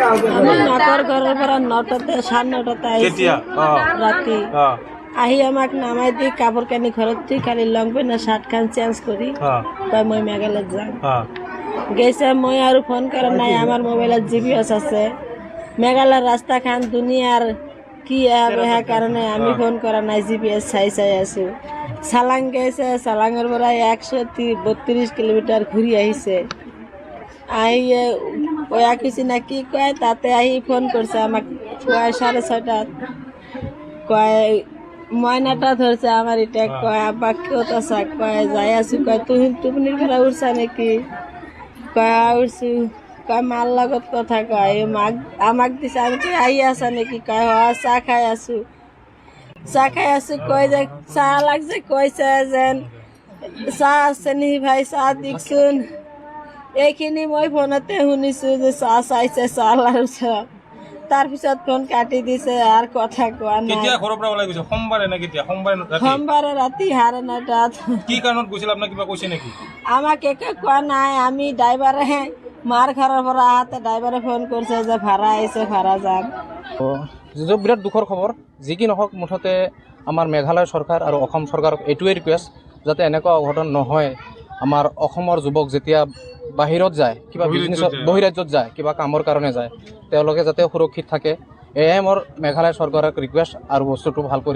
আমি নটাৰ ঘৰেৰ পৰা 9টাতে 9:30টাতে আহিছে ৰাতি আহি আমাক নামাই দি কাপোৰ কানি ঘৰত থৈ খালি লং পেণ্ট শাৰ্ট খান চেঞ্জ কৰি কয় মই মেঘালয়ত যাম গৈছে মই আৰু ফোন কৰা নাই আমাৰ মোবাইলত জিপিএছ আছে মেঘালয়ৰ ৰাস্তা খান দুনিয়াৰ কি বেয়া কাৰণে আমি ফোন কৰা নাই জিপিএছ চাই আছো চালাং গৈছে চালাঙৰ পৰা 132 কিলোমিটাৰ ঘূৰি আহিছে আহি ওয়া কিছু না কি কয় তাতে আহি ফোন করছে আমাক কয় 6:30টাত কয় ময়নাটা ধরছে আমার এটা কয় আব্বা কেউটা চাক কয় যাই আছো কয় তুমি টুপনির পৰা উঠছা নাকি কয় উঠছো কয় মার লগত কথা কয় আমাক দিছে আমি কই আহি আছা নাকি কয় চাহ খাই আছো কয় যে চাহ লাগছে কইছে যেন চাহ আছে নি ভাই চাহ দিকচোন এইখিনি মই ফোনতে শুনিছো যে চাহ চাইছে চাহ লাৰুছে তাৰপিছত ফোন কাটি দিছে আৰ কথা কোৱা নাই কেতিয়া ঘৰৰ পৰা ওলাই গৈছে সোমবাৰে না কেতিয়া সোমবাৰে ৰাতি 9:30টাত কি কাৰণত গৈছিল আপোনাক কিবা কৈছে নেকি আমাক একে কোৱা নাই আমি ড্ৰাইভাৰে মাৰ ঘৰৰ পৰা আহাতে ড্ৰাইভাৰে ফোন কৰিছে যে ভাড়া আহিছে ভাড়া যাম যদিও বিৰাট দুখৰ খবৰ যি কি নহওক মুঠতে আমাৰ মেঘালয় চৰকাৰ আৰু অসম চৰকাৰক এইটোৱে ৰিকুৱেষ্ট যাতে এনেকুৱা অঘটন নহয় আমাৰ অসমৰ যুৱক যেতিয়া বাহিৰত যায় কিবা বিজনেছত বহিৰাজ্যত যায় কিবা কামৰ কাৰণে যায় তেওঁলোকে যাতে সুৰক্ষিত থাকে এয়াই মোৰ মেঘালয় চৰকাৰক ৰিকুৱেষ্ট আৰু বস্তুটো ভাল কৰি